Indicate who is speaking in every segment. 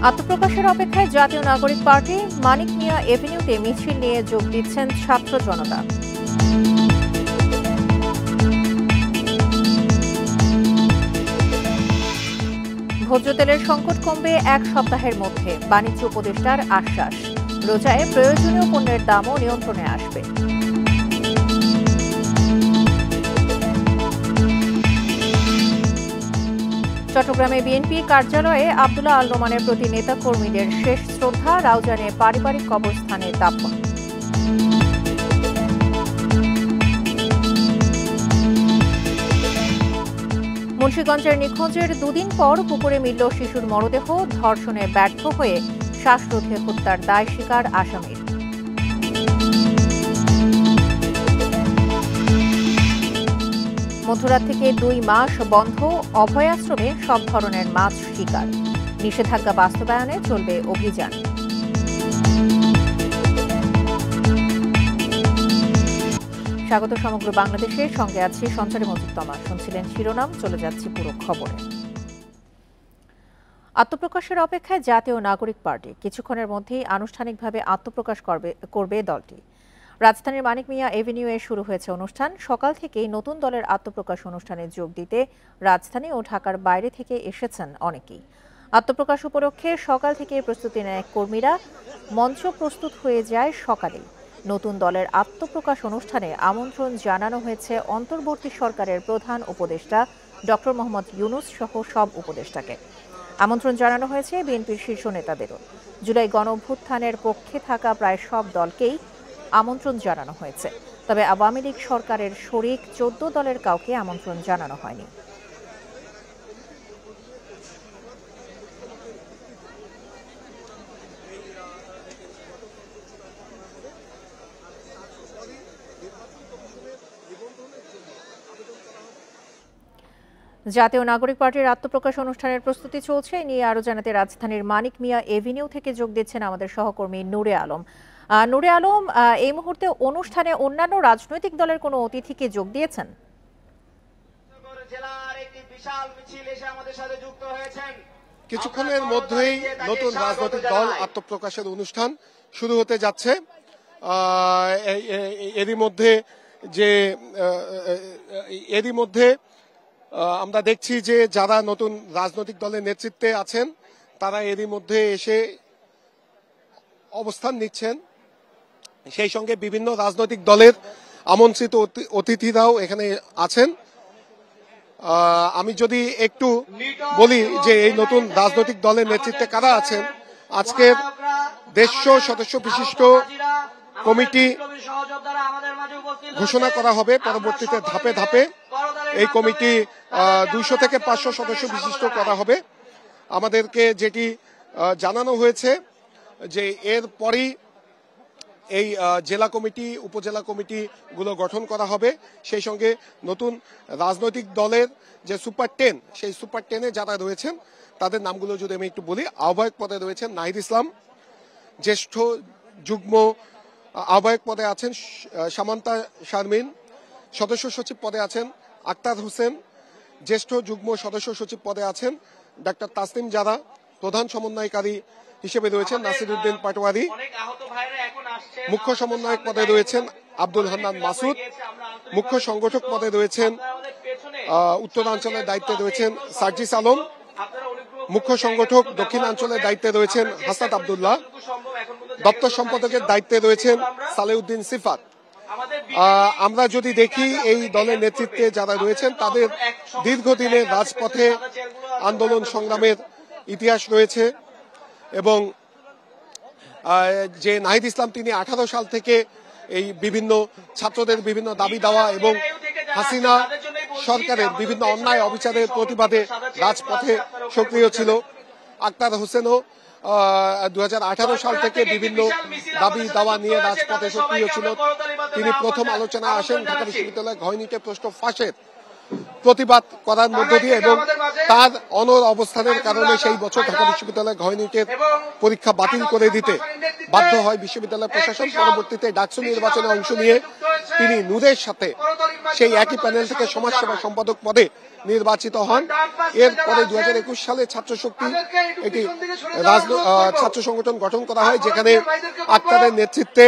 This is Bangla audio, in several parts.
Speaker 1: আত্মপ্রকাশের অপেক্ষায় জাতীয় নাগরিক পার্টি মানিক মিয়া এভিনিউতে মিছিল নিয়ে যোগ দিচ্ছেন ছাত্র জনতা। ভোজ্য তেলের সংকট কমবে এক সপ্তাহের মধ্যে, বাণিজ্য উপদেষ্টার আশ্বাস। রোজায় প্রয়োজনীয় পণ্যের দামও নিয়ন্ত্রণে আসবে। চট্টগ্রামে বিএনপি কার্যালয়ে আব্দুল্লাহ আল নোমানের প্রতি নেতাকর্মীদের শেষ শ্রদ্ধা, রাউজানে পারিবারিক কবরস্থানে দাফন। মুন্সিগঞ্জের নিখোঁজের দুদিন পর পুকুরে মিলল শিশুর মরদেহ, ধর্ষণে ব্যর্থ হয়ে শ্বাসরোধে হত্যার দায় স্বীকার আসামির। মধ্যরাত থেকে 2 মাস বন্ধ অভয়াশ্রমে সব ধরনের মাছ শিকার, নিষেধাজ্ঞা বাস্তবায়নে চলবে অভিযান। স্বাগত সমগ্র বাংলাদেশের সঙ্গে আছি সঞ্চারী মজিদতমা। শুনছিলেন শিরোনাম, চলে যাচ্ছি পুরো খবরে। আত্মপ্রকাশের অপেক্ষায় জাতীয় নাগরিক পার্টি কিছুক্ষণের মধ্যেই আনুষ্ঠানিকভাবে আত্মপ্রকাশ করবে দলটি। রাজধানীর মানিক মিয়া এভিনিউয়ে শুরু হয়েছে অনুষ্ঠান। সকাল থেকেই নতুন দলের আত্মপ্রকাশ অনুষ্ঠানে যোগ দিতে রাজধানী ও ঢাকার বাইরে থেকে এসেছেন অনেকেই। আত্মপ্রকাশ উপলক্ষে সকাল থেকে প্রস্তুতি নেয় কর্মীরা। মঞ্চ প্রস্তুত হয়ে যায় সকালেই। নতুন দলের আত্মপ্রকাশ অনুষ্ঠানে আমন্ত্রণ জানানো হয়েছে অন্তর্বর্তী সরকারের প্রধান উপদেষ্টা ডক্টর মোহাম্মদ ইউনূস সহ সব উপদেষ্টাকে। আমন্ত্রণ জানানো হয়েছে বিএনপির শীর্ষ নেতাদেরও। জুলাই গণঅভ্যুত্থানের পক্ষে থাকা প্রায় সব দলকেই আমন্ত্রণ জানানো হয়েছে। তবে আওয়ামী লীগ সরকারের শরিক 14 দলের কাউকে আমন্ত্রণ জানানো হয়নি। জাতীয় নাগরিক পার্টির আত্মপ্রকাশ অনুষ্ঠানের প্রস্তুতি চলছে, নিয়ে আরো জানাতে রাজধানীর মানিক মিয়া এভিনিউ থেকে যোগ দিচ্ছেন আমাদের সহকর্মী নূরে আলম। নূরে আলম, এই মুহূর্তে অনুষ্ঠানে অন্যান্য রাজনৈতিক দলের কোনো অতিথিকে যোগ দিয়েছেন?
Speaker 2: কিছুক্ষণের মধ্যেই নতুন রাজনৈতিক দল আত্মপ্রকাশের অনুষ্ঠান শুরু হতে যাচ্ছে। এরই মধ্যে আমরা দেখছি যে যারা নতুন রাজনৈতিক দলের নেতৃত্বে আছেন তারা এরই মধ্যে এসে অবস্থান নিচ্ছেন। সেই সঙ্গে বিভিন্ন রাজনৈতিক দলের আমন্ত্রিত অতিথিরাও এখানে আছেন। আমি যদি একটু বলি যে এই নতুন রাজনৈতিক দলের নেতৃত্বে কারা আছেন, আজকের 150 সদস্য বিশিষ্ট কমিটি ঘোষণা করা হবে। পরবর্তীতে ধাপে ধাপে এই কমিটি 200 থেকে 500 সদস্য বিশিষ্ট করা হবে। আমাদেরকে যেটি জানানো হয়েছে যে এরপরই এই জেলা কমিটি, উপজেলা কমিটি গুলো গঠন করা হবে। সেই সঙ্গে নতুন রাজনৈতিক দলের যে সুপার 10, সেই সুপার 10-এ যারা রয়েছেন তাদের নামগুলো যদি আমি একটু বলি। আহ্বায়ক পদে রয়েছেন নাহিদ ইসলাম, জ্যেষ্ঠ যুগ্ম আহ্বায়ক পদে আছেন সামান্তা শারমিন, সদস্য সচিব পদে আছেন আক্তার হোসেন, জ্যেষ্ঠ যুগ্ম সদস্য সচিব পদে আছেন ডাক্তার তাসনিম জারা, প্রধান সমন্বয়কারী হিসেবে রয়েছেন নাসির উদ্দিন পাটোয়ারি, মুখ্য সমন্বয়ক পদে রয়েছেন আব্দুল হান্নান মাসুদ, মুখ্য সংগঠক পদে রয়েছেন উত্তরাঞ্চলের দায়িত্বে রয়েছেন সার্জিস আলম, মুখ্য সংগঠক দক্ষিণাঞ্চলের দায়িত্বে রয়েছেন হাসান আব্দুল্লাহ, দপ্তর সম্পাদকের দায়িত্বে রয়েছেন সালেউদ্দিন সিফাত। আমরা যদি দেখি এই দলের নেতৃত্বে যারা রয়েছেন তাদের দীর্ঘদিনের রাজপথে আন্দোলন সংগ্রামের ইতিহাস রয়েছে এবং যে নাহিদ ইসলাম তিনি 18 সাল থেকে এই বিভিন্ন ছাত্রদের বিভিন্ন দাবি দেওয়া এবং হাসিনা সরকারের বিভিন্ন অন্যায় অবিচারের প্রতিবাদে রাজপথে সক্রিয় ছিল। আক্তার হোসেনও 2018 সাল থেকে বিভিন্ন দাবি দাওয়া নিয়ে রাজপথে সক্রিয় ছিল। তিনি প্রথম আলোচনায় আসেন ঢাকা বিশ্ববিদ্যালয় ঘয়নিতে প্রশ্ন ফাঁসের প্রতিবাদ করার মধ্য দিয়ে এবং তার অনড় অবস্থানের কারণে সেই বছর ঢাকা বিশ্ববিদ্যালয় ঘয়নিটের পরীক্ষা বাতিল করে দিতে বাধ্য হয় বিশ্ববিদ্যালয় প্রশাসন। পরবর্তীতে ডাকসু নির্বাচনে অংশ নিয়ে তিনি নূরের সাথে সেই একই প্যানেল থেকে সমাজসেবা সম্পাদক পদে নির্বাচিত হন। এরপরে 2021 সালে ছাত্র শক্তি একটি ছাত্র সংগঠন গঠন করা হয়, যেখানে আক্তারের নেতৃত্বে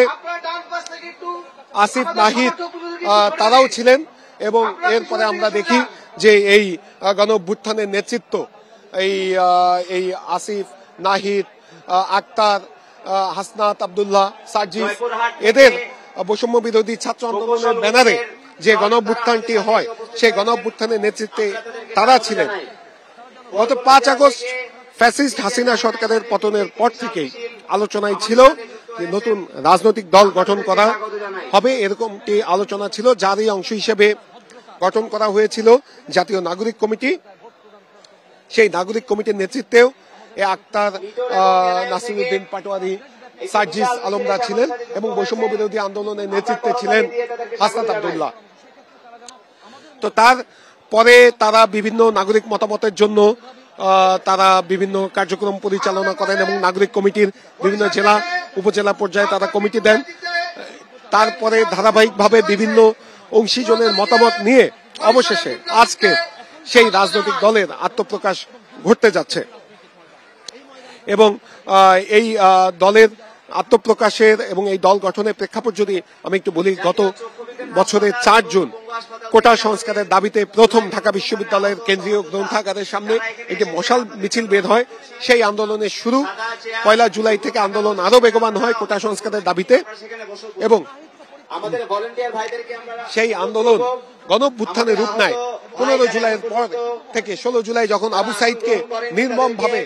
Speaker 2: আসিফ নাহিদ তারাও ছিলেন। এবং এরপরে আমরা দেখি যে এই গণ অভ্যুত্থানের নেতৃত্ব এই আসিফ নাহিদ, আক্তার, হাসনাত আব্দুল্লাহ, সার্জিস, এদের বৈষম্য বিরোধী ছাত্র আন্দোলনের ব্যানারে যে গণ অভ্যুত্থানটি হয় সেই গণ অভ্যুত্থানের নেতৃত্বে তারা ছিলেন। গত 5 আগস্ট ফ্যাসিস্ট হাসিনা সরকারের পতনের পর থেকেই আলোচনায় ছিল যে নতুন রাজনৈতিক দল গঠন করা হবে, এরকমটি আলোচনা ছিল, যারই অংশ হিসেবে গঠন করা হয়েছিল জাতীয় নাগরিক কমিটি। সেই নাগরিক কমিটির নেতৃত্বেও আক্তার, নাসিরউদ্দিন পাটোয়ারি, সার্জিস আলমদার ছিলেন এবং বৈষম্য বিরোধী আন্দোলনের নেতৃত্বে ছিলেন হাসনাত আব্দুল্লাহ। তো তার পরে তারা বিভিন্ন নাগরিক মতামতের জন্য তারা বিভিন্ন কার্যক্রম পরিচালনা করেন এবং নাগরিক কমিটির বিভিন্ন জেলা উপজেলা পর্যায়ে তারা কমিটি দেন। তারপরে ধারাবাহিকভাবে বিভিন্ন অংশীজনের মতামত নিয়ে অবশেষে আজকে সেই রাজনৈতিক দলের আত্মপ্রকাশ ঘটতে যাচ্ছে। এবং এই দলের আত্মপ্রকাশের এবং এই দল গঠনের প্রেক্ষাপট যদি আমি একটু বলি, গত বছরের 4 জুন কোটা সংস্কারের দাবিতে প্রথম ঢাকা বিশ্ববিদ্যালয়ের কেন্দ্রীয় গ্রন্থাগারের সামনে একটি মশাল মিছিল বের হয়। সেই আন্দোলনের শুরু 1 জুলাই থেকে আন্দোলন আরো বেগবান হয় কোটা সংস্কারের দাবিতে, এবং সেই আন্দোলন গণঅভ্যুত্থানের রূপ নেয় 15 জুলাইয়ের পর থেকে। 16 জুলাই যখন আবু সাইদকে নির্মমভাবে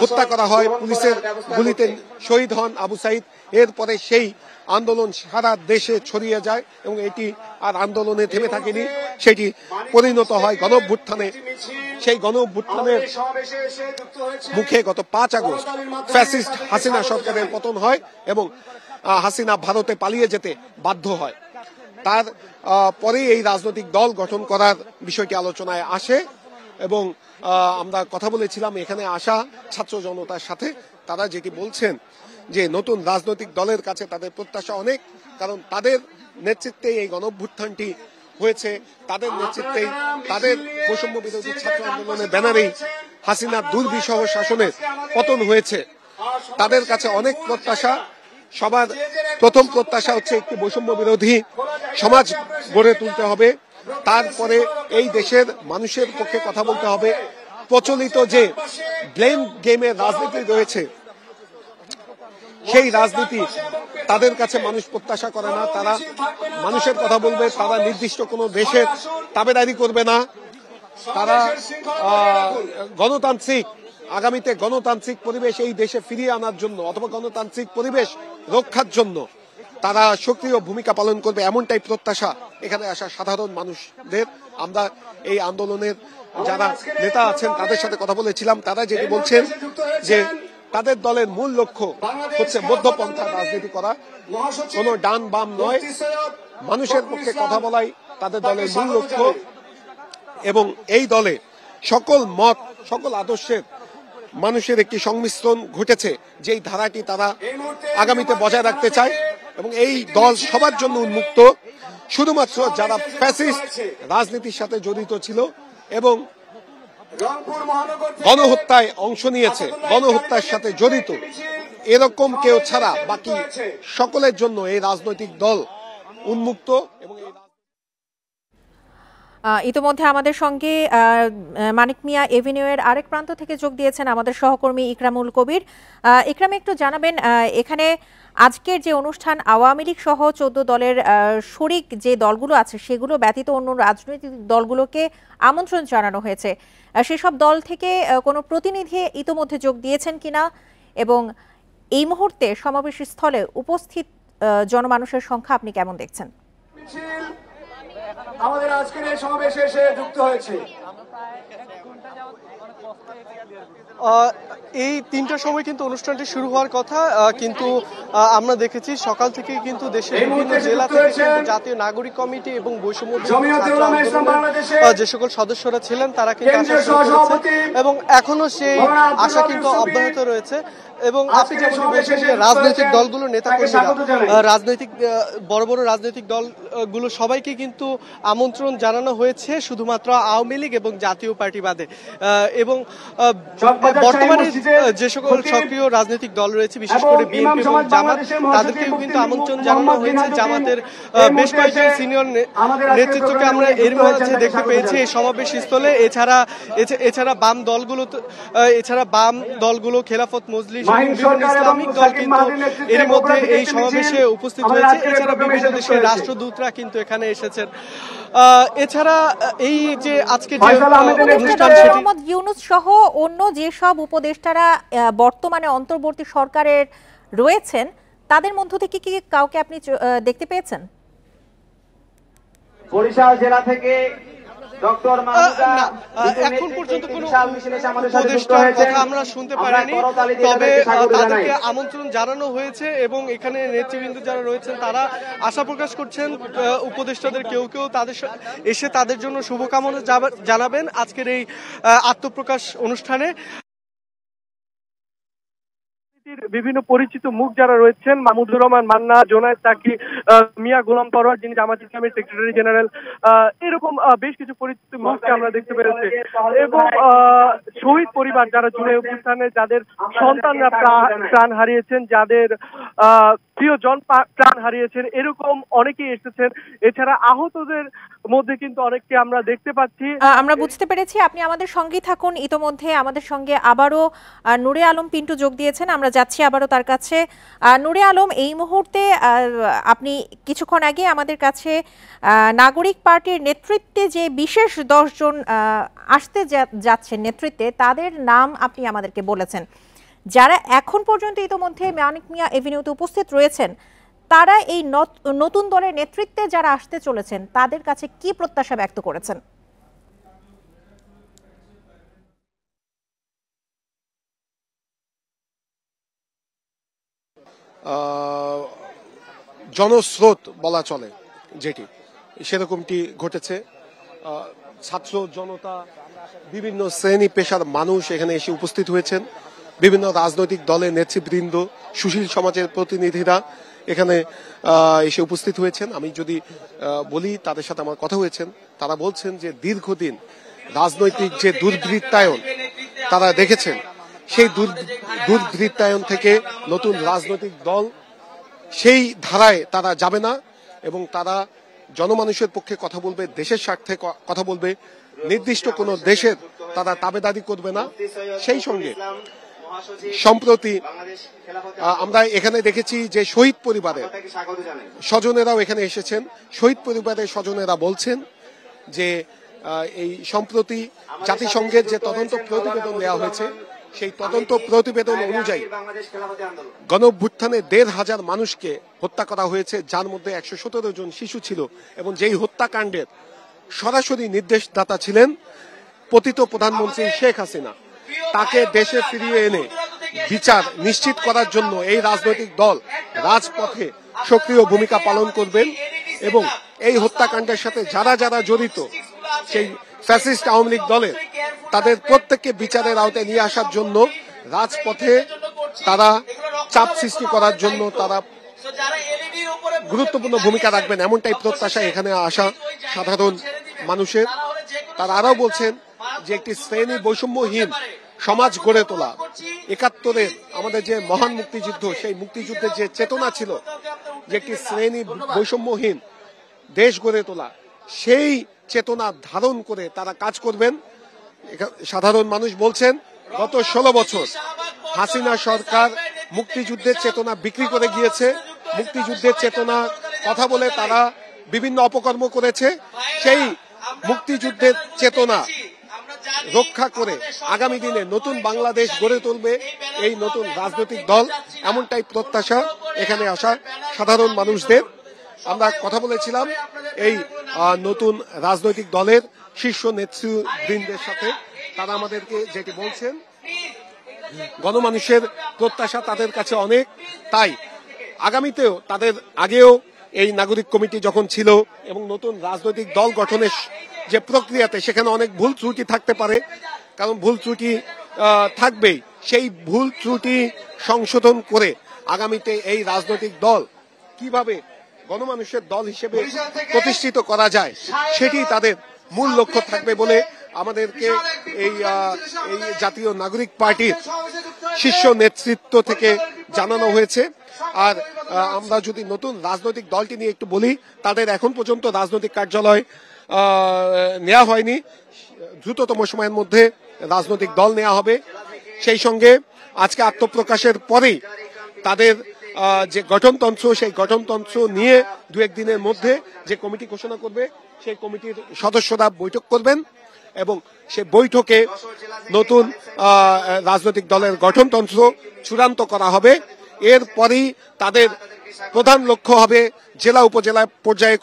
Speaker 2: হত্যা করা হয়, পুলিশের গুলিতে শহীদ হন আবু সাইদ, এরপরে সেই আন্দোলন সারা দেশে ছড়িয়ে যায় এবং এটি আর আন্দোলনে থেমে থাকেনি, সেটি পরিণত হয় গণঅভ্যুত্থানে। সেই গণঅভ্যুত্থানের মুখে গত 5 আগস্ট ফ্যাসিস্ট হাসিনা সরকারের পতন হয় এবং হাসিনা ভারতে পালিয়ে যেতে বাধ্য হয়। তার পরে এই রাজনৈতিক দল গঠন করার বিষয়টি আলোচনায় আসে এবং আমরা কথা বলেছিলাম এখানে আসা ছাত্র জনতার সাথে। তারা যেটি বলছেন যে নতুন রাজনৈতিক দলের কাছে তাদের প্রত্যাশা অনেক, কারণ তাদের নেতৃত্বে এই গণঅভ্যুত্থানটি হয়েছে, তাদের নেতৃত্বে তাদের বৈষম্য বিরোধী ছাত্র আন্দোলনের ব্যানারেই হাসিনার দুর্বিষহ শাসনের পতন হয়েছে। তাদের কাছে অনেক প্রত্যাশা। সবার প্রথম প্রত্যাশা হচ্ছে একটি বৈষম্য বিরোধী সমাজ গড়ে তুলতে হবে। তারপরে এই দেশের মানুষের পক্ষে কথা বলতে হবে। প্রচলিত যে ব্লেম গেমের রাজনীতি রয়েছে, সেই রাজনীতি তাদের কাছে মানুষ প্রত্যাশা করে না। তারা মানুষের কথা বলবে, তারা নির্দিষ্ট কোনো দেশের তাবেদারি করবে না। তারা আগামীতে গণতান্ত্রিক পরিবেশ এই দেশে ফিরিয়ে আনার জন্য অথবা গণতান্ত্রিক পরিবেশ রক্ষার জন্য তারা সক্রিয় ভূমিকা পালন করবে, এমনটাই প্রত্যাশা এখানে আসা সাধারণ মানুষদের। আমরা এই আন্দোলনের যারা নেতা আছেন তাদের সাথে কথা বলেছিলাম। তারা যেটি বলছেন যে তাদের দলের মূল লক্ষ্য হচ্ছে মধ্যপন্থা রাজনীতি করা, কোনো ডান বাম নয়, মানুষের পক্ষে কথা বলাই তাদের দলের মূল লক্ষ্য। এবং এই দলে সকল মত, সকল আদর্শের মানুষের একটি সংমিশ্রণ ঘটেছে, যেই ধারাটি তারা আগামীতে বজায় রাখতে চায়। এবং এই দল সবার জন্য উন্মুক্ত, শুধুমাত্র যারা ফ্যাসিস্ট রাজনীতির সাথে জড়িত ছিল এবং গণহত্যায় অংশ নিয়েছে, গণহত্যার সাথে জড়িত, এরকম কেউ ছাড়া বাকি সকলের জন্য এই রাজনৈতিক দল উন্মুক্ত। এবং
Speaker 1: ইতোমধ্যে আমাদের সঙ্গে মানিক মিয়া এভিনিউ এর আরেক প্রান্ত থেকে যোগ দিয়েছেন আমাদের সহকর্মী ইকরামুল কবির। ইকরাম, একটু জানাবেন এখানে আজকের যে অনুষ্ঠান, আওয়ামী লীগ সহ 14 দলের শরিক যে দলগুলো আছে সেগুলো ব্যতীত অন্য রাজনৈতিক দলগুলোকে আমন্ত্রণ জানানো হয়েছে, সেসব দল থেকে কোনো প্রতিনিধি ইতোমধ্যে যোগ দিয়েছেন কিনা এবং এই মুহূর্তে সমাবেশ স্থলে উপস্থিত জনমানুষের সংখ্যা আপনি কেমন দেখছেন?
Speaker 3: আমাদের আজকের এই সমাবেশে এসে যুক্ত হয়েছে। এই ৩টার সময় কিন্তু অনুষ্ঠানটি শুরু হওয়ার কথা, কিন্তু আমরা দেখেছি সকাল থেকে কিন্তু দেশের বিভিন্ন জেলা থেকে কিন্তু জাতীয় নাগরিক কমিটি এবং বৈষম্য ছাত্র আন্দোলনের যে সকল সদস্যরা ছিলেন তারা কিন্তু আসা শুরু করেছে এবং এখনো সেই আশা কিন্তু অব্যাহত রয়েছে। এবং আপনি যেমন বলছেন যে রাজনৈতিক দলগুলোর নেতাকর্মীরা, বড় বড় রাজনৈতিক দলগুলো সবাইকে কিন্তু আমন্ত্রণ জানানো হয়েছে, শুধুমাত্র আওয়ামী লীগ এবং জাতীয় পার্টি বাদে। এবং বর্তমানে যে সকল সক্রিয় রাজনৈতিক দল রয়েছে, বিশেষ করে বিএনপি এবং জামাত, তাদেরকেও কিন্তু আমন্ত্রণ জানানো হয়েছে। জামাতের বেশ কয়েকজন সিনিয়র নেতৃত্বকে আমরা এর মাঝে দেখতে পেয়েছি এই সমাবেশ স্থলে। এছাড়া বাম দলগুলো খেলাফত মজলিস, ইসলামিক দল কিন্তু এর মধ্যে এই সমাবেশে উপস্থিত হয়েছে। এছাড়া বিভিন্ন দেশের রাষ্ট্রদূতরা কিন্তু এখানে এসেছেন। এছাড়া এই যে আজকে যে অনুষ্ঠান,
Speaker 1: মোহাম্মদ ইউনূস সহ অন্য যেসব উপদেষ্টারা বর্তমানে অন্তর্বর্তী সরকারের রয়েছেন তাদের মধ্য থেকে কি কাউকে আপনি দেখতে পেয়েছেন?
Speaker 4: বরিশাল জেলা থেকে
Speaker 3: এখন পর্যন্ত কোনো উপদেষ্টার কথা আমরা শুনতে পারিনি, তবে তাদেরকে আমন্ত্রণ জানানো হয়েছে এবং এখানে নেতৃবৃন্দ যারা রয়েছেন তারা আশা প্রকাশ করছেন উপদেষ্টাদের কেউ কেউ এসে তাদের জন্য শুভকামনা জানাবেন আজকের এই আত্মপ্রকাশ অনুষ্ঠানে। বিভিন্ন পরিচিত মুখ যারা রয়েছেন, মাহমুদুর রহমান মান্না, জোনায়েদ তাকি, মিয়া গোলাম পরোয়ার যিনি জামাত ইসলামের সেক্রেটারি জেনারেল, এরকম বেশ কিছু পরিচিত মুখকে আমরা দেখতে পেরেছি। এবং শহীদ পরিবার যারা জুলাই অভ্যুত্থানে যাদের সন্তানরা প্রাণ হারিয়েছেন, যাদের প্রিয়জন প্রাণ হারিয়েছেন, এরকম অনেকেই এসেছেন। এছাড়া আহতদের মধ্যে কিন্তু অনেককে আমরা দেখতে পাচ্ছি।
Speaker 1: আমরা বুঝতে পেরেছি, আপনি আমাদের সঙ্গেই থাকুন। ইতোমধ্যে আমাদের সঙ্গে আবারও নূরে আলম পিন্টু যোগ দিয়েছেন, আমরা যাচ্ছি আবারও তার কাছে। নূরে আলম, এই মুহূর্তে আপনি কিছুক্ষণ আগে আমাদের কাছে নাগরিক পার্টির নেতৃত্বে যে বিশেষ 10 জন আসতে যাচ্ছেন নেতৃত্বে, তাদের নাম আপনি আমাদেরকে বলেছেন। যারা এখন পর্যন্ত ইতোমধ্যে মানিক মিয়া এভিনিউতে উপস্থিত রয়েছেন, তারা এই নতুন দলের নেতৃত্বে যারা আসতে চলেছেন তাদের কাছে কি প্রত্যাশা ব্যক্ত করেছেন?
Speaker 2: জনস্রোত বলা চলে যেটি, সেরকমটি ঘটেছে। ছাত্র জনতা, বিভিন্ন শ্রেণী পেশার মানুষ এখানে এসে উপস্থিত হয়েছেন। বিভিন্ন রাজনৈতিক দলের নেতৃবৃন্দ, সুশীল সমাজের প্রতিনিধিরা এখানে এসে উপস্থিত হয়েছেন। আমি যদি বলি, তাদের সাথে আমার কথা হয়েছেন, তারা বলছেন যে দীর্ঘদিন রাজনৈতিক যে দুর্বৃত্তায়ন তারা দেখেছেন, সেই দুর্বৃত্তায়ন থেকে নতুন রাজনৈতিক দল সেই ধারায় তারা যাবে না এবং তারা জনমানুষের পক্ষে কথা বলবে, দেশের স্বার্থে কথা বলবে, নির্দিষ্ট কোনো দেশের তারা তাবেদারি করবে না। সেই সঙ্গে সম্প্রতি আমরা এখানে দেখেছি যে শহীদ পরিবারের স্বজনেরাও এখানে এসেছেন। শহীদ পরিবারের স্বজনেরা বলছেন যে এই সম্প্রতি জাতিসংঘের যে তদন্ত প্রতিবেদন দেওয়া হয়েছে, সেই তদন্ত প্রতিবেদন অনুযায়ী গণঅভ্যুত্থানে ১৫০০ মানুষকে হত্যা করা হয়েছে, যার মধ্যে ১১৭ জন শিশু ছিল এবং যেই হত্যাকাণ্ডের সরাসরি নির্দেশদাতা ছিলেন পতিত প্রধানমন্ত্রী শেখ হাসিনা। তাকে দেশে ফিরিয়ে এনে বিচার নিশ্চিত করার জন্য এই রাজনৈতিক দল রাজপথে সক্রিয় ভূমিকা পালন করবেন এবং এই হত্যাকাণ্ডের সাথে যারা যারা জড়িত, সেই ফ্যাসিস্ট আওয়ামী লীগ দলের, তাদের প্রত্যেককে বিচারের আওতায় নিয়ে আসার জন্য রাজপথে তারা চাপ সৃষ্টি করার জন্য তারা গুরুত্বপূর্ণ ভূমিকা রাখবেন, এমনটাই প্রত্যাশা এখানে আসা সাধারণ মানুষের। তারা আরও বলছেন যে একটি শ্রেণী বৈষম্যহীন সমাজ গড়ে তোলা, ৭১-এর আমাদের যে মহান মুক্তিযুদ্ধ, সেই মুক্তিযুদ্ধের যে চেতনা ছিল যে একটি শ্রেণী বৈষম্যহীন দেশ গড়ে তোলা, সেই চেতনা ধারণ করে তারা কাজ করবেন। সাধারণ মানুষ বলছেন গত ১৬ বছর হাসিনা সরকার মুক্তিযুদ্ধের চেতনা বিক্রি করে গিয়েছে, মুক্তিযুদ্ধের চেতনা কথা বলে তারা বিভিন্ন অপকর্ম করেছে। সেই মুক্তিযুদ্ধের চেতনা রক্ষা করে আগামী দিনে নতুন বাংলাদেশ গড়ে তুলবে এই নতুন রাজনৈতিক দল, এমনটাই প্রত্যাশা এখানে আসা সাধারণ মানুষদের। আমরা কথা বলেছিলাম এই নতুন রাজনৈতিক দলের শীর্ষ নেতৃবৃন্দের সাথে, তারা আমাদেরকে যেটি বলছেন গণমানুষের প্রত্যাশা তাদের কাছে অনেক, তাই আগামীতেও তাদের আগেও এই নাগরিক কমিটি যখন ছিল এবং নতুন রাজনৈতিক দল গঠনের যে প্রক্রিয়াতে সেখানে অনেক ভুল ত্রুটি থাকতে পারে, কারণ ভুল ত্রুটি থাকবেই, সেই ভুল ত্রুটি সংশোধন করে আগামীতে এই রাজনৈতিক দল কিভাবে গণমানুষের দল হিসেবে প্রতিষ্ঠিত করা যায় সেটি তাদের মূল লক্ষ্য থাকবে বলে আমাদেরকে এই জাতীয় নাগরিক পার্টির শীর্ষ নেতৃত্ব থেকে জানানো হয়েছে। আর আমরা যদি নতুন রাজনৈতিক দলটি নিয়ে একটু বলি, তাদের এখন পর্যন্ত রাজনৈতিক কার্যালয় নেওয়া হয়নি, দ্রুততম সময়ের মধ্যে রাজনৈতিক দল নেওয়া হবে। সেই সঙ্গে আজকে আত্মপ্রকাশের পরেই তাদের যে গঠনতন্ত্র, সেই গঠনতন্ত্র নিয়ে দু একদিনের মধ্যে যে কমিটি ঘোষণা করবে সেই কমিটির সদস্যরা বৈঠক করবেন এবং সে বৈঠকে নতুন রাজনৈতিক দলের গঠনতন্ত্র চূড়ান্ত করা হবে। এরপরেই তাদের প্রধান লক্ষ্য হবে জেলা উপজেলা পর্যায়ে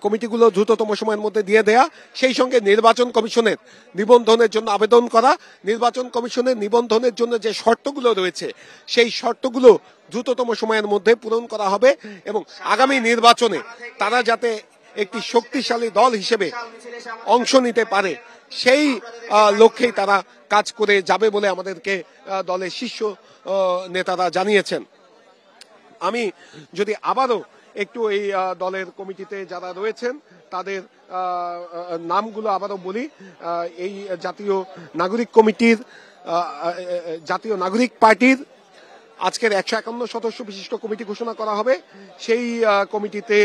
Speaker 2: কমিটিগুলো দ্রুততম সময়ের মধ্যে দিয়ে দেয়া, সেই সঙ্গে নির্বাচন কমিশনের নিবন্ধনের জন্য আবেদন করা। নির্বাচন কমিশনের নিবন্ধনের জন্য যে শর্তগুলো রয়েছে সেই শর্তগুলো দ্রুততম সময়ের মধ্যে পূরণ করা হবে এবং আগামী নির্বাচনে তারা যাতে একটি শক্তিশালী দল হিসেবে অংশ নিতে পারে সেই লক্ষ্যেই তারা কাজ করে যাবে বলে আমাদেরকে দলের শীর্ষ নেতারা জানিয়েছেন। আমি যদি আবারও একটু এই দলের কমিটিতে যারা রয়েছেন তাদের নামগুলো আবারও বলি। এই জাতীয় নাগরিক কমিটির জাতীয় নাগরিক পার্টির আজকের 151 সদস্য বিশিষ্ট কমিটি ঘোষণা করা হবে। সেই কমিটিতে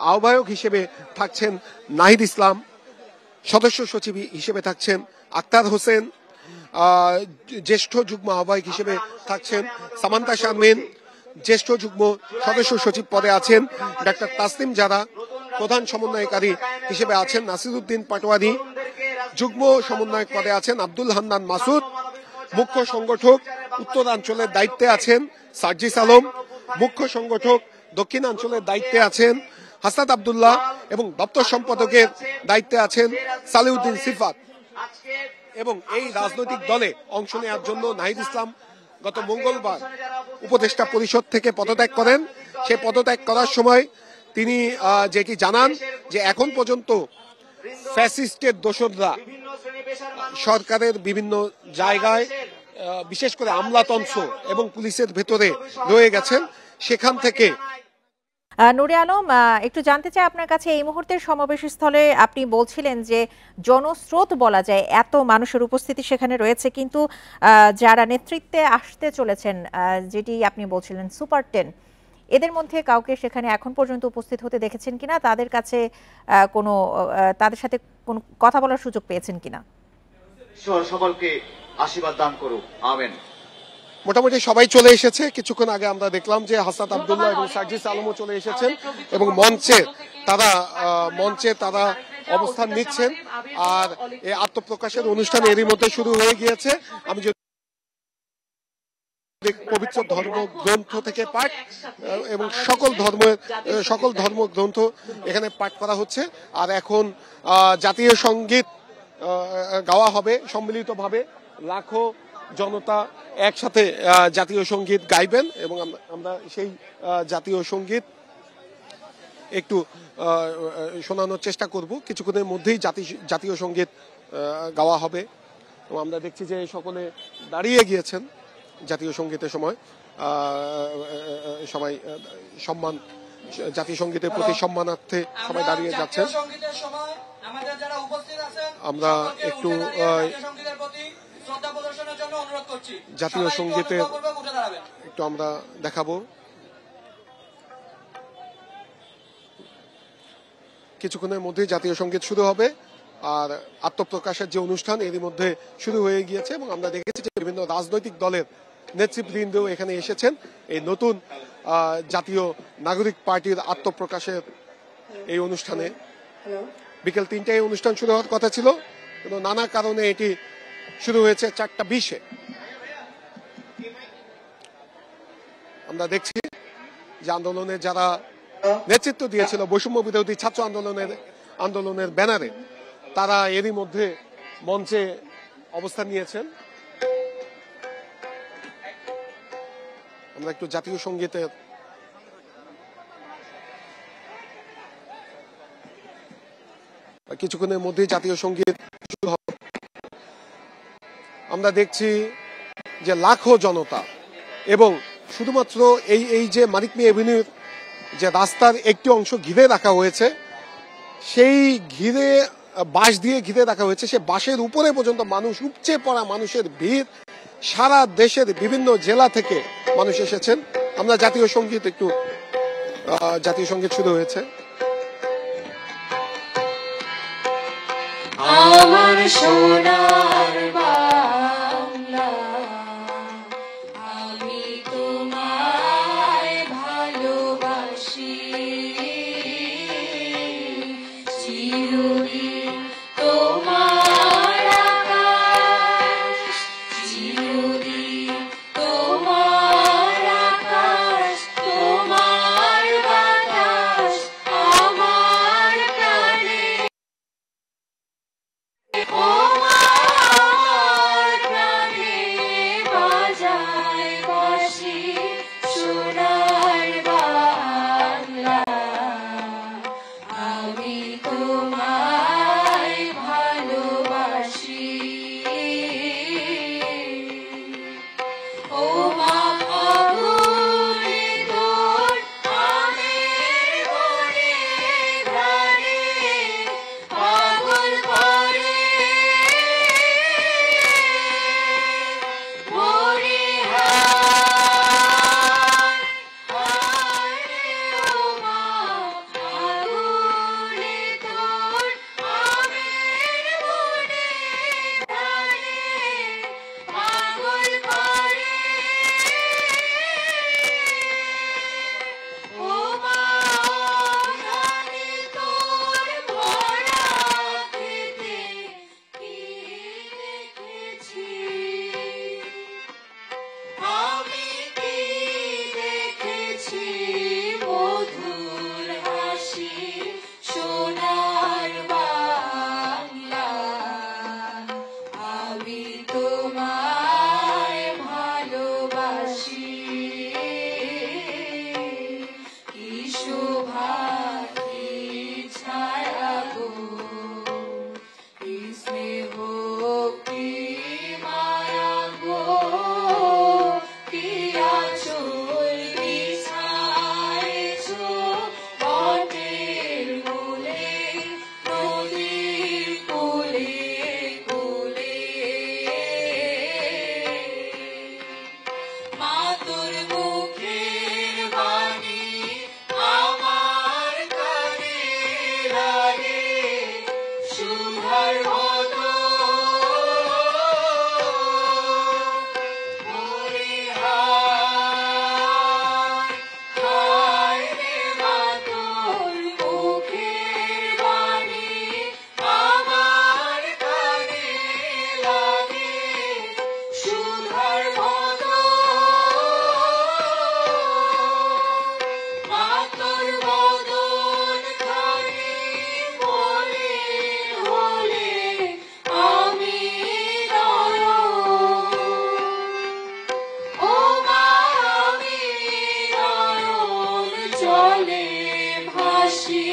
Speaker 2: আহ্বায়ক হিসেবে থাকছেন নাহিদ ইসলাম, সদস্য সচিব হিসেবে থাকছেন আক্তার হোসেন, জ্যেষ্ঠ যুগ্ম আহ্বায়ক হিসেবে থাকছেন সামান্তা শারমিন, জ্যেষ্ঠ যুগ্ম সদস্য সচিব পদে আছেন ডাক্তার তাসনিম জারা, প্রধান সমন্বয়কারী হিসেবে আছেন নাসিরউদ্দিন পাটোয়ারি, যুগ্ম সমন্বয়ক পদে আছেন আব্দুল হান্নান মাসুদ, মুখ্য সংগঠক উত্তরাঞ্চলের দায়িত্বে আছেন সার্জিস আলম, মুখ্য সংগঠক দক্ষিণাঞ্চলের দায়িত্বে আছেন হাসাদ আব্দুল্লাহ এবং দপ্তর সম্পাদকের দায়িত্বে আছেন সালেউদ্দিন সিফাত। এবং এই রাজনৈতিক দলে অংশ নেওয়ার জন্য নাহিদ ইসলাম গত মঙ্গলবার উপদেষ্টা পরিষদ থেকে পদত্যাগ করেন। সে পদত্যাগ করার সময় তিনি যেটি জানান যে এখন পর্যন্ত ফ্যাসিস্টের দোসররা সরকারের বিভিন্ন জায়গায় বিশেষ করে আমলাতন্ত্র এবং পুলিশের ভেতরে রয়ে গেছেন, সেখান থেকে।
Speaker 1: নুরে আলম, একটু জানতে চাই আপনার কাছে, এই মুহূর্তের সমাবেশ স্থলে আপনি বলছিলেন যে জনস্রোত বলা যায়, এত মানুষের উপস্থিতি সেখানে রয়েছে, কিন্তু যারা নেতৃত্বে আসতে চলেছেন যেটি আপনি বলছিলেন সুপার 10, এদের মধ্যে কাউকে সেখানে এখন পর্যন্ত উপস্থিত হতে দেখেছেন কিনা, তাদের কাছে তাদের সাথে কোনো কথা বলার সুযোগ পেয়েছেন কিনা?
Speaker 4: সকলকে আশীর্বাদ দান করুক, আমিন।
Speaker 2: মোটামুটি সবাই চলে এসেছে। কিছুক্ষণ আগে আমরা দেখলাম যে হাসাদ আব্দুল্লাহ এবং সার্জিস আলমও চলে এসেছেন এবং মঞ্চে তারা অবস্থান নিচ্ছেন। আর এই আত্মপ্রকাশের অনুষ্ঠান এরই মধ্যে শুরু হয়ে গিয়েছে। আমি যদি পবিত্র ধর্মগ্রন্থ থেকে পাঠ এবং সকল ধর্মগ্রন্থ এখানে পাঠ করা হচ্ছে। আর এখন জাতীয় সঙ্গীত গাওয়া হবে সম্মিলিতভাবে, লাখো জনতা একসাথে জাতীয় সঙ্গীত গাইবেন এবং আমরা সেই জাতীয় সঙ্গীত একটু শোনানোর চেষ্টা করব। কিছুক্ষণের মধ্যেই জাতীয় সঙ্গীত গাওয়া হবে এবং আমরা দেখছি যে সকলে দাঁড়িয়ে গিয়েছেন জাতীয় সঙ্গীতের সময়। সবাই জাতীয় সঙ্গীতের প্রতি সম্মানার্থে সবাই দাঁড়িয়ে যাচ্ছেন। আমরা একটু জাতীয় সঙ্গীতের একটু আমরা দেখাবো। কিছুক্ষণের মধ্যে জাতীয় সঙ্গীত শুরু হবে আর আত্মপ্রকাশের যে অনুষ্ঠান এরই মধ্যে শুরু হয়ে গিয়েছে এবং আমরা দেখেছি যে বিভিন্ন রাজনৈতিক দলের নেতৃবৃন্দ এখানে এসেছেন এই নতুন জাতীয় নাগরিক পার্টির আত্মপ্রকাশের এই অনুষ্ঠানে। বিকেল 3টায় অনুষ্ঠান শুরু হওয়ার কথা ছিল, কিন্তু নানা কারণে এটি শুরু হয়েছে 4:20-এ। আমরা দেখছি যে আন্দোলনের যারা নেতৃত্ব দিয়েছিল বৈষম্য বিরোধী ছাত্র আন্দোলনের ব্যানারে, তারা এরই মধ্যে মঞ্চে অবস্থান নিয়েছেন। আমরা একটু জাতীয় সঙ্গীতের কিছুক্ষণের মধ্যেই জাতীয় সঙ্গীত শুরু হবে। আমরা দেখছি যে লাখো জনতা এবং শুধুমাত্র এই যে মানিক মিয়া এভিনিউর যে রাস্তার একটি অংশ ঘিরে রাখা হয়েছে, সেই ঘিরে বাঁশ দিয়ে ঘিরে রাখা হয়েছে, সে বাঁশের উপরে পর্যন্ত মানুষ, উপচে পড়া মানুষের ভিড়। সারা দেশের বিভিন্ন জেলা থেকে মানুষ এসেছেন। আমরা জাতীয় সঙ্গীত জাতীয় সঙ্গীত শুরু হয়েছে।
Speaker 5: আমার সোনার বাংলা, আমি তোমায় ভালোবাসি, চিরদিন তোমার আকাশ, চিরদিন তোমার আকাশ, তোমার বাতাস আমার প্রাণে, আমার প্রাণে বাজায় বাঁশি সোনার বাংলা, আমি তোমায় ভালোবাসি। ও মা ফাগুনে তোর আমের বনে ঘ্রাণে পাগল করে মরি হায় হায় ও মা ফাগুনে তোর আমের বনে ঘ্রাণে পাগল করে ও মা জানি তোর ভরা খেতে কি দেখেছি, আমি কি দেখেছি মধুর হাসি সোনার বাংলা, আমি তোমায় ভালোবাসি। কি শোভা কি ছায়া গো, কি স্নেহ কি মায়া গো, কি আঁচল বিছায়েছ বটের মূলে, নদীর কূলে কূলে। মা তোর মুখের বাণী আমার কানে লাগে সুধার মতো, মরি হায় হায় রে মা তোর মুখের বাণী আমার কানে লাগে সুধার মতো, মা তোর বদন খানি মলিন হলে আমি নয়ন, ও মা আমি নয়ন জলে ভাসি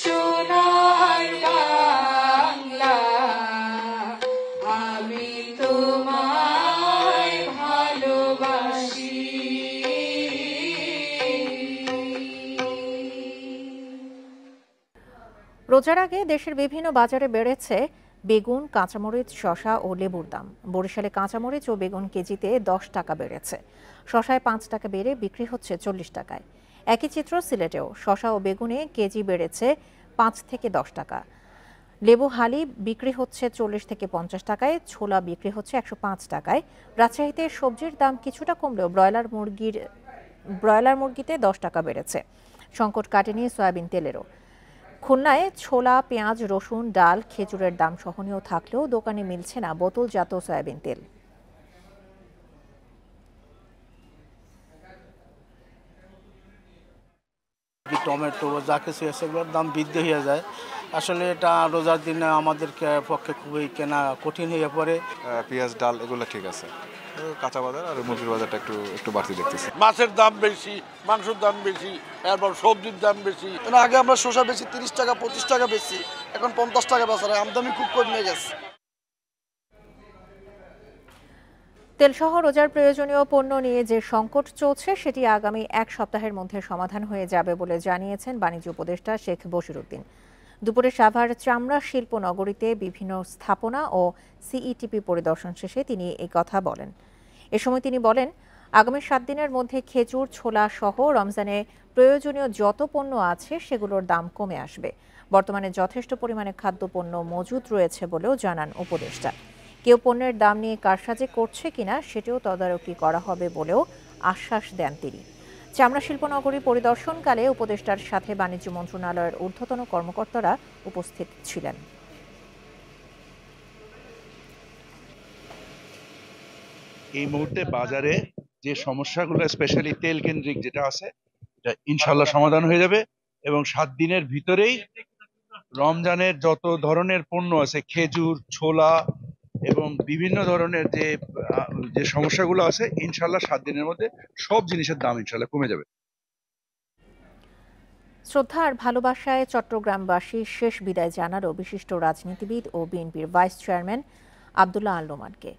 Speaker 5: সোনার বাংলা, আমি তোমায় ভালোবাসি।
Speaker 1: রোজার আগে দেশের বিভিন্ন বাজারে বেড়েছে বেগুন, কাঁচামরিচ, শসা ও লেবুর দাম। বরিশালে কাঁচামরিচ ও বেগুন কেজিতে 10 টাকা বেড়েছে। শসায় 5 টাকা বেড়ে বিক্রি হচ্ছে 40 টাকায়। একই চিত্র সিলেটেও। শসা ও বেগুনে কেজি বেড়েছে 5 থেকে 10 টাকা। লেবু হালি বিক্রি হচ্ছে 40 থেকে 50 টাকায়, ছোলা বিক্রি হচ্ছে 105 টাকায়। রাজশাহীতে সবজির দাম কিছুটা কমলেও ব্রয়লার মুরগিতে 10 টাকা বেড়েছে। সংকট কাটেনি সয়াবিন তেলেরও। খুলনায় ছোলা, পেঁয়াজ, রসুন, ডাল, খেজুরের দাম সহনীয় থাকলেও দোকানে মিলছে না বোতলজাত সয়াবিন তেল।
Speaker 6: টমেটো যা কিছু আছে এগুলোর দাম বৃদ্ধি হয়ে যায়, আসলে এটা রোজার দিনে আমাদের পক্ষে খুবই কেনা কঠিন হয়ে পড়ে।
Speaker 7: পেঁয়াজ ডাল এগুলো ঠিক আছে, কাঁচা বাজার আর মুরগির বাজারটা একটু বাড়তি দেখতেছি।
Speaker 8: মাছের দাম বেশি, মাংসের দাম বেশি, এরপর সবজির দাম বেশি। আগে আমরা শসা বেশি 30 টাকা 25 টাকা বেশি, এখন 50 টাকা বেচা হয়। আমদানি খুব কমে গেছে।
Speaker 1: তেলসহ রোজার প্রয়োজনীয় পণ্য নিয়ে যে সংকট চলছে সেটি আগামী এক সপ্তাহের মধ্যে সমাধান হয়ে যাবে বলে জানিয়েছেন বাণিজ্য উপদেষ্টা শেখ বশিরউদ্দিন। দুপুরে সাভার চামড়া শিল্প নগরীতে বিভিন্ন স্থাপনা ও সিইটিপি পরিদর্শন শেষে তিনি এই কথা বলেন। এ সময় তিনি বলেন, আগামী 7 দিনের মধ্যে খেজুর, ছোলা সহ রমজানে প্রয়োজনীয় যত পণ্য আছে সেগুলোর দাম কমে আসবে। বর্তমানে যথেষ্ট পরিমাণে খাদ্যপণ্য মজুদ রয়েছে বলেও জানান উপদেষ্টা। কেউ পণ্যের দাম নিয়ে কারসাজি করছে কিনা সেটিও তদারকি করা হবে বলেও আশ্বাস দেন তিনি। চামড়া শিল্পনগরী পরিদর্শনকালে উপদেষ্টার সাথে বাণিজ্য মন্ত্রণালয়ের ঊর্ধ্বতন কর্মকর্তারা উপস্থিত ছিলেন।
Speaker 9: এই মুহূর্তে বাজারে যে সমস্যাগুলো স্পেশালি তেল কেন্দ্রিক যেটা আছে এটা ইনশাল্লাহ সমাধান হয়ে যাবে এবং 7 দিনের ভিতরেই রমজানের যত ধরনের পণ্য আছে, খেজুর, ছোলা এবং বিভিন্ন ধরনের যে সমস্যাগুলো আছে ইনশাল্লাহ 7 দিনের মধ্যে সব জিনিসের দাম ইনশাল্লাহ কমে যাবে।
Speaker 1: শ্রদ্ধা আর ভালোবাসায় চট্টগ্রামবাসী শেষ বিদায় জানালো বিশিষ্ট রাজনীতিবিদ ও বিএনপির ভাইস চেয়ারম্যান আব্দুল্লাহ আল নোমানকে।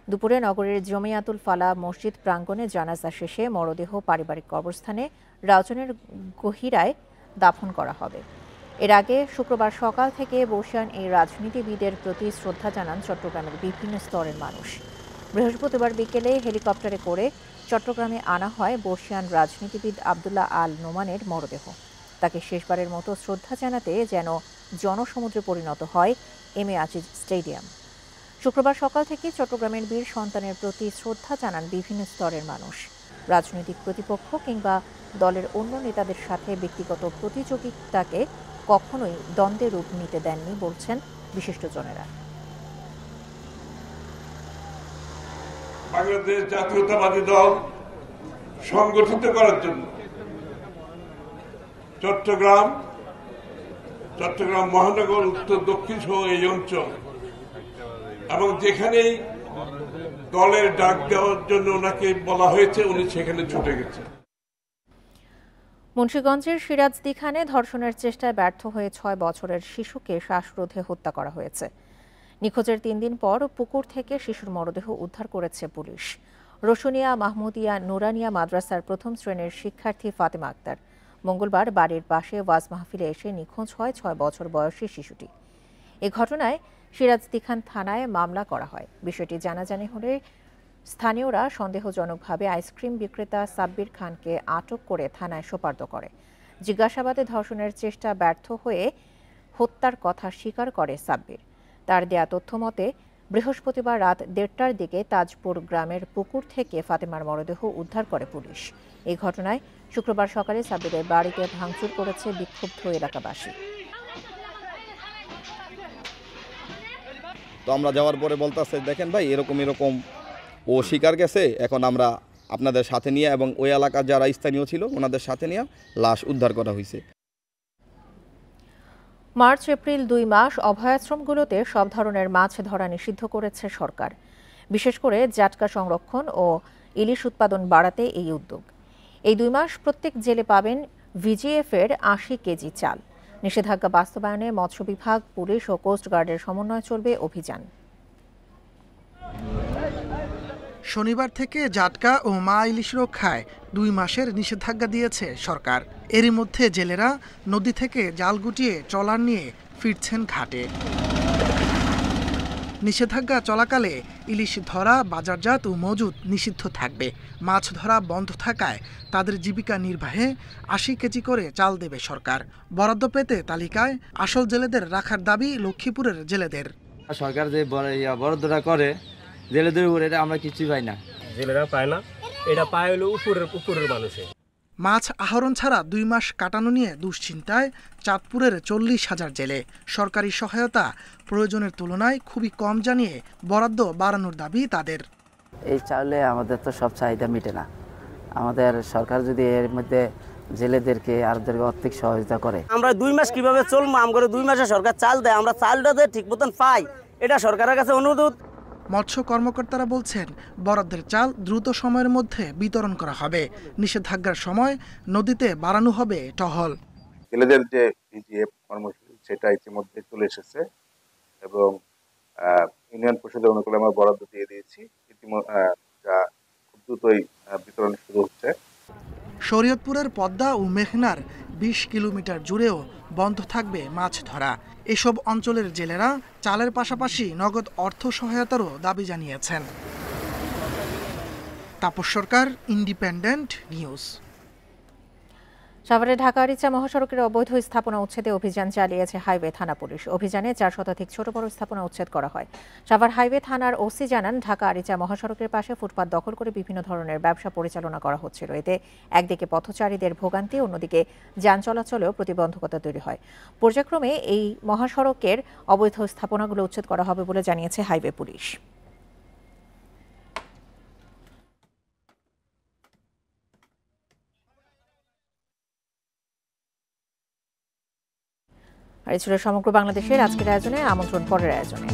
Speaker 1: দুপুরে নগরের জমিয়াতুল ফালা মসজিদ প্রাঙ্গণে জানাজা শেষে মরদেহ পারিবারিক কবরস্থানে রাউজানের গহিরায় দাফন করা হবে। এর আগে শুক্রবার সকাল থেকে বর্ষিয়ান এই রাজনীতিবিদের প্রতি শ্রদ্ধা জানান চট্টগ্রামের বিভিন্ন স্তরের মানুষ। বৃহস্পতিবার বিকেলে হেলিকপ্টারে করে চট্টগ্রামে আনা হয় বর্ষিয়ান রাজনীতিবিদ আব্দুল্লাহ আল নোমানের মরদেহ। তাকে শেষবারের মতো শ্রদ্ধা জানাতে যেন জনসমুদ্রে পরিণত হয় এম এ আজিজ স্টেডিয়াম। শুক্রবার সকাল থেকে চট্টগ্রামের বীর সন্তানের প্রতি শ্রদ্ধা জানান বিভিন্ন স্তরের মানুষ। রাজনৈতিক প্রতিপক্ষ কিংবা দলের অন্য নেতাদের সাথে ব্যক্তিগত প্রতিযোগিতাকে কখনোই দ্বন্দ্বে রূপ নিতে দেননি বলছেন বিশিষ্টজনেরা।
Speaker 10: বাংলাদেশ জাতীয়তাবাদী দল সংগঠিত করার জন্য চট্টগ্রাম মহানগর, উত্তর দক্ষিণ সহ এই অঞ্চল এবং যেখানেই দলের ডাক দেওয়ার জন্য ওনাকে বলা হয়েছে উনি সেখানে ছুটে গেছেন।
Speaker 1: মুন্সিগঞ্জের সিরাজদিখানে ধর্ষণের চেষ্টায় ব্যর্থ হয়ে 6 বছরের শিশুকে শ্বাসরোধে হত্যা করা হয়েছে। নিখোঁজের 3 দিন পর পুকুর থেকে শিশুর মরদেহ উদ্ধার করেছে পুলিশ। রসুনিয়া মাহমুদিয়া নুরানিয়া মাদ্রাসার প্রথম শ্রেণীর শিক্ষার্থী ফাতেমা আক্তার মঙ্গলবার বাড়ির পাশে ওয়াজ মাহফিলে এসে নিখোঁজ হয় 6 বছর বয়সী শিশুটি। এ ঘটনায় সিরাজদিখান থানায় মামলা করা হয়। বিষয়টি জানাজানি হলে স্থানীয়রা সন্দেহজনকভাবে আইসক্রিম বিক্রেতা সাব্বির খানকে আটক করে থানায় সোপর্দ করে। জিজ্ঞাসাবাদে ধর্ষণের চেষ্টা ব্যর্থ হয়ে হত্যার কথা স্বীকার করে সাব্বির। তার দেয়া তথ্য মতে বৃহস্পতিবার রাত 1:30টার দিকে তাজপুর গ্রামের পুকুর থেকে ফাতেমার মরদেহ উদ্ধার করে পুলিশ। এই ঘটনায় শুক্রবার সকালে সাব্বিরের বাড়িতে ভাঙচুর করেছে বিক্ষুব্ধ এলাকাবাসী।
Speaker 11: তো আমরা যাওয়ার পরে বলতেছে, দেখেন ভাই এরকম ও শিকার গেছে, এখন আমরা আপনাদের সাথে নিয়ে এবং ওই এলাকার যারা স্থানীয় ছিল ওনাদের সাথে নিয়ে লাশ উদ্ধার করা হয়েছে।
Speaker 1: মার্চ এপ্রিল 2 মাস অভয়াশ্রমগুলোতে সব ধরনের মাছ ধরা নিষিদ্ধ করেছে সরকার। বিশেষ করে জাটকা সংরক্ষণ ও ইলিশ উৎপাদন বাড়াতে এই উদ্যোগ। এই 2 মাস প্রত্যেক জেলে পাবেন ভিজিএফ-এর 80 কেজি চাল। নিষেধাজ্ঞা বাস্তবায়নে মৎস্য বিভাগ, পুলিশ ও কোস্টগার্ডের সমন্বয়ে চলবে অভিযান।
Speaker 12: শনিবার থেকে জাটকা ও মা ইলিশ রক্ষায় 2 মাসের নিষেধাজ্ঞা দিয়েছে সরকার। এরই মধ্যে জেলেরা নদী থেকে জাল গুটিয়ে ট্রলার নিয়ে ফিরছেন ঘাটে। নিষেধাজ্ঞা চলাকালে ইলিশ ধরা, বাজারজাত ও মজুত নিষিদ্ধ থাকবে। মাছ ধরা বন্ধ থাকায় তাদের জীবিকা নির্বাহে 80 কেজি করে চাল দেবে সরকার। বরাদ্দ পেতে তালিকায় আসল জেলেদের রাখার দাবি লক্ষ্মীপুরের জেলেদের।
Speaker 13: সরকার যে বরাদ্দটা করে জেলেদের উপরে, এটা আমরা কিছুই পাই না,
Speaker 14: জেলেরা পায় না, এটা পায় হলো উপরের মানুষে।
Speaker 12: মাছ আহরণ ছাড়া 2 মাস কাটানো নিয়ে দুশ্চিন্তায় চাঁদপুরের 40,000 জেলে। সরকারি সহায়তা প্রয়োজনের তুলনায় খুবই কম জানিয়ে বরাদ্দ বাড়ানোর দাবি তাদের।
Speaker 15: এই চাইলে আমাদের তো সব চাহিদা মিটে না। আমাদের সরকার যদি এর মধ্যে জেলেদেরকে আরদেরকে আর্থিক সহযোগিতা করে।
Speaker 16: আমরা 2 মাস কিভাবে চলবো? আমরা 2 মাসে সরকার চাল দেয়, আমরা চালটা দিয়ে ঠিক মতন পাই, এটা সরকারের কাছে অনুরোধ।
Speaker 12: মৎস্য কর্মকর্তারা বলছেন বরাদ্দের চাল দ্রুত সময়ের মধ্যে বিতরণ করা হবে। নিষেধাজ্ঞার সময় নদীতে বাড়ানো হবে টহল।
Speaker 17: জেলেদের যে ভিজিএফ কর্মসূচি সেটা ইতিমধ্যে চলে এসেছে এবং ইউনিয়ন পরিষদের অনুকূলে আমরা বরাদ্দ দিয়ে দিয়েছি, যা খুব দ্রুতই বিতরণ শুরু হচ্ছে।
Speaker 12: শরীয়তপুরের পদ্মা ও মেঘনার 20 কিলোমিটার জুড়েও বন্ধ থাকবে মাছ ধরা। এসব অঞ্চলের জেলেরা চালের পাশাপাশি নগদ অর্থ সহায়তারও দাবি জানিয়েছেন। তাপস সরকার, ইন্ডিপেন্ডেন্ট নিউজ।
Speaker 1: সাভারে ঢাকা আরিচা মহাসড়কের অবৈধ স্থাপনা উচ্ছেদে অভিযান চালিয়েছে হাইওয়ে থানা পুলিশ। অভিযানে 4 শতাধিক ছোট বড় স্থাপনা উচ্ছেদ করা হয়। সাভার হাইওয়ে থানার ওসি জানান, ঢাকা আরিচা মহাসড়কের পাশে ফুটপাত দখল করে বিভিন্ন ধরনের ব্যবসা পরিচালনা করা হচ্ছিল। এতে একদিকে পথচারীদের ভোগান্তি, অন্যদিকে যান চলাচলেও প্রতিবন্ধকতা তৈরি হয়। পর্যায়ক্রমে এই মহাসড়কের অবৈধ স্থাপনাগুলো উচ্ছেদ করা হবে বলে জানিয়েছে হাইওয়ে পুলিশ। আর এই ছিল সমগ্র বাংলাদেশের আজকের আয়োজনে। আমন্ত্রণ পরের আয়োজনে।